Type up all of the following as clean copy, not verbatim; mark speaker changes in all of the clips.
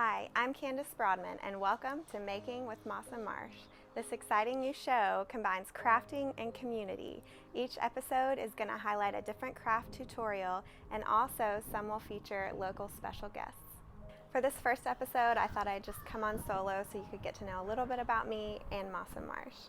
Speaker 1: Hi, I'm Candace Broadman and welcome to Making with Moss Marsh. This exciting new show combines crafting and community. Each episode is going to highlight a different craft tutorial, and also some will feature local special guests. For this first episode, I thought I'd just come on solo so you could get to know a little bit about me and Moss Marsh.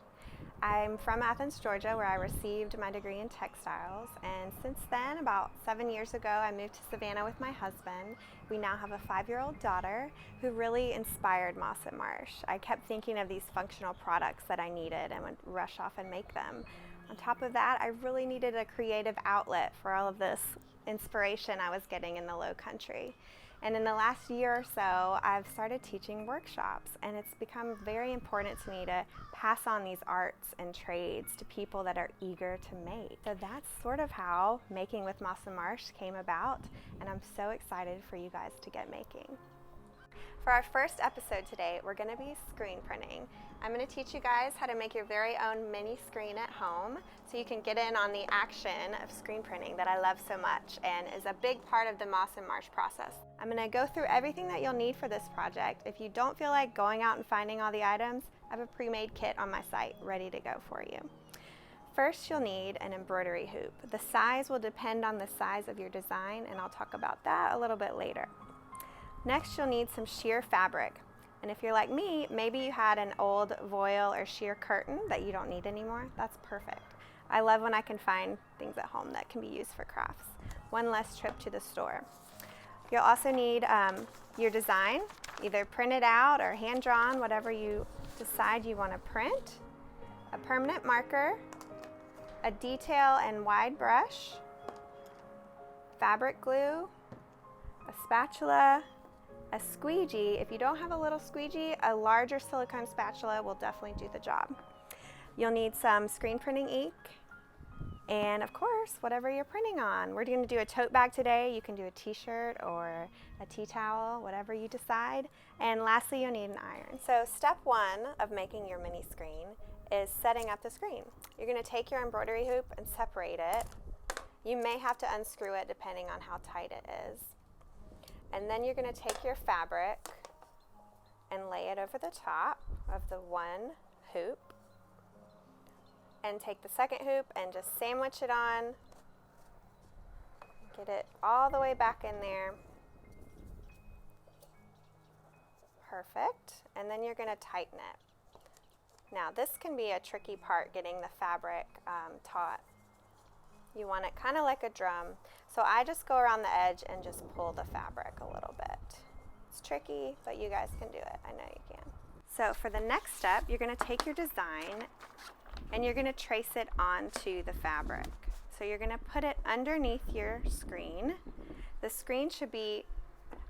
Speaker 1: I'm from Athens, Georgia, where I received my degree in textiles, and since then, about 7 years ago, I moved to Savannah with my husband. We now have a 5-year-old daughter who really inspired Moss Marsh. I kept thinking of these functional products that I needed and would rush off and make them. On top of that, I really needed a creative outlet for all of this inspiration I was getting in the Low Country. And in the last year or so, I've started teaching workshops, and it's become very important to me to pass on these arts and trades to people that are eager to make. So that's sort of how Making with Moss Marsh came about, and I'm so excited for you guys to get making. For our first episode today, we're going to be screen printing. I'm going to teach you guys how to make your very own mini screen at home so you can get in on the action of screen printing that I love so much and is a big part of the Moss Marsh process. I'm going to go through everything that you'll need for this project. If you don't feel like going out and finding all the items, I have a pre-made kit on my site ready to go for you. First, you'll need an embroidery hoop. The size will depend on the size of your design, and I'll talk about that a little bit later. Next, you'll need some sheer fabric. And if you're like me, maybe you had an old voile or sheer curtain that you don't need anymore. That's perfect. I love when I can find things at home that can be used for crafts. One less trip to the store. You'll also need your design, either printed out or hand-drawn, whatever you decide you want to print, a permanent marker, a detail and wide brush, fabric glue, a spatula, a squeegee. If you don't have a little squeegee, a larger silicone spatula will definitely do the job. You'll need some screen printing ink, and of course, whatever you're printing on. We're going to do a tote bag today. You can do a t-shirt or a tea towel, whatever you decide. And lastly, you'll need an iron. So step one of making your mini screen is setting up the screen. You're going to take your embroidery hoop and separate it. You may have to unscrew it depending on how tight it is. And then you're going to take your fabric and lay it over the top of the one hoop, and take the second hoop and just sandwich it on. Get it all the way back in there. Perfect. And then you're going to tighten it. Now this can be a tricky part, getting the fabric taut. You want it kind of like a drum. So I just go around the edge and just pull the fabric a little bit. It's tricky, but you guys can do it. I know you can. So for the next step, you're going to take your design and you're going to trace it onto the fabric. So you're going to put it underneath your screen. The screen should be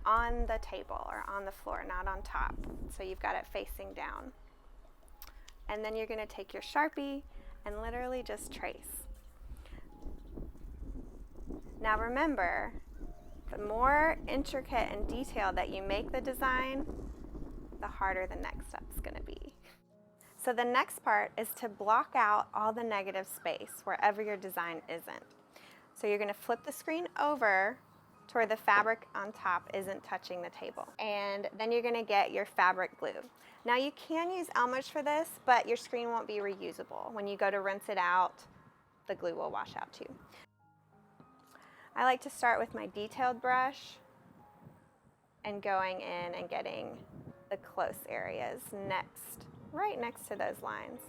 Speaker 1: on the table or on the floor, not on top. So you've got it facing down. And then you're going to take your Sharpie and literally just trace. Now remember, the more intricate and detailed that you make the design, the harder the next step's going to be. So the next part is to block out all the negative space wherever your design isn't. So you're going to flip the screen over to where the fabric on top isn't touching the table. And then you're going to get your fabric glue. Now you can use Elmer's for this, but your screen won't be reusable. When you go to rinse it out, the glue will wash out too. I like to start with my detailed brush and going in and getting the close areas next, right next to those lines.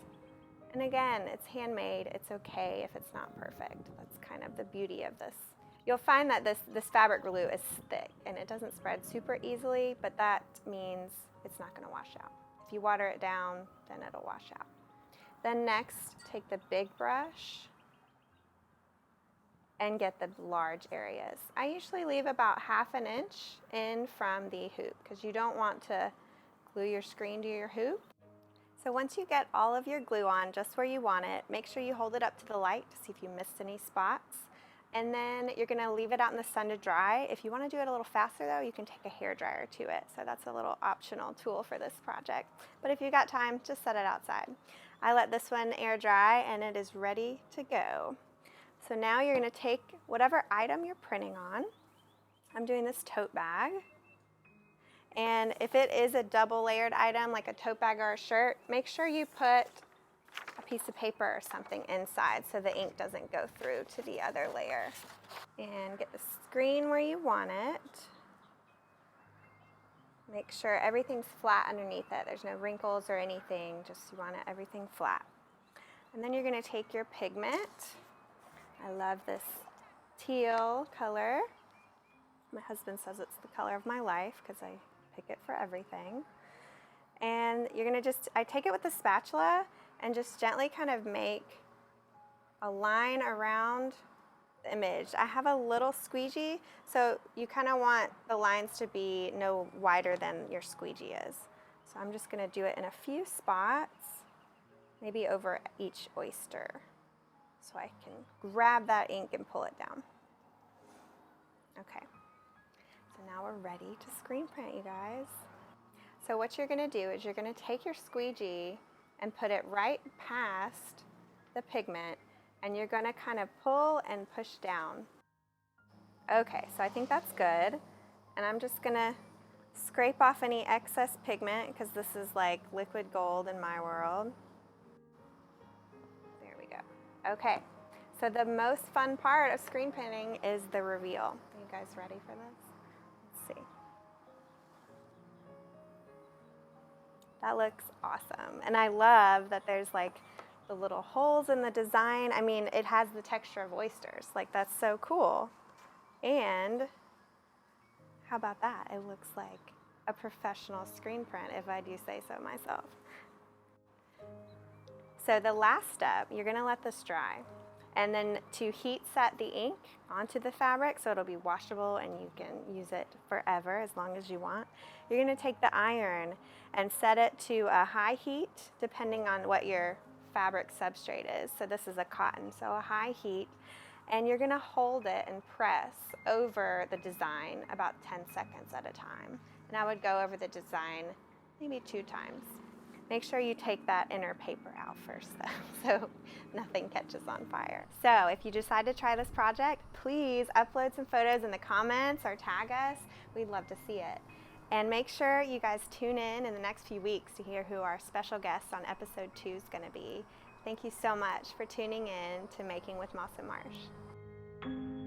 Speaker 1: And again, it's handmade. It's okay if it's not perfect. That's kind of the beauty of this. You'll find that this fabric glue is thick and it doesn't spread super easily, but that means it's not going to wash out. If you water it down, then it'll wash out. Then next, take the big brush and get the large areas. I usually leave about 1/2 inch in from the hoop because you don't want to glue your screen to your hoop. So once you get all of your glue on just where you want it, make sure you hold it up to the light to see if you missed any spots. And then you're going to leave it out in the sun to dry. If you want to do it a little faster though, you can take a hairdryer to it. So that's a little optional tool for this project. But if you got time, just set it outside. I let this one air dry and it is ready to go. So now you're going to take whatever item you're printing on. I'm doing this tote bag. And if it is a double layered item like a tote bag or a shirt, make sure you put a piece of paper or something inside so the ink doesn't go through to the other layer. And get the screen where you want it. Make sure everything's flat underneath it. There's no wrinkles or anything, just you want everything flat. And then you're going to take your pigment. I love this teal color. My husband says it's the color of my life because I pick it for everything. And you're going to I take it with a spatula and just gently kind of make a line around the image. I have a little squeegee, so you kind of want the lines to be no wider than your squeegee is. So I'm just going to do it in a few spots, maybe over each oyster, so I can grab that ink and pull it down. Okay, so now we're ready to screen print, you guys. So what you're going to do is you're going to take your squeegee and put it right past the pigment, and you're going to kind of pull and push down. Okay, so I think that's good. And I'm just going to scrape off any excess pigment because this is like liquid gold in my world. There we go. Okay, so the most fun part of screen printing is the reveal. Are you guys ready for this? Let's see. That looks awesome. And I love that there's like the little holes in the design. I mean, it has the texture of oysters. Like, that's so cool. And how about that? It looks like a professional screen print, if I do say so myself. So the last step, you're going to let this dry. And then to heat set the ink onto the fabric so it'll be washable and you can use it forever as long as you want, you're going to take the iron and set it to a high heat depending on what your fabric substrate is. So this is a cotton, so a high heat. And you're going to hold it and press over the design about 10 seconds at a time. And I would go over the design maybe 2 times. Make sure you take that inner paper out first though, so nothing catches on fire. So if you decide to try this project, please upload some photos in the comments or tag us. We'd love to see it. And make sure you guys tune in the next few weeks to hear who our special guest on episode 2 is going to be. Thank you so much for tuning in to Making with Moss Marsh.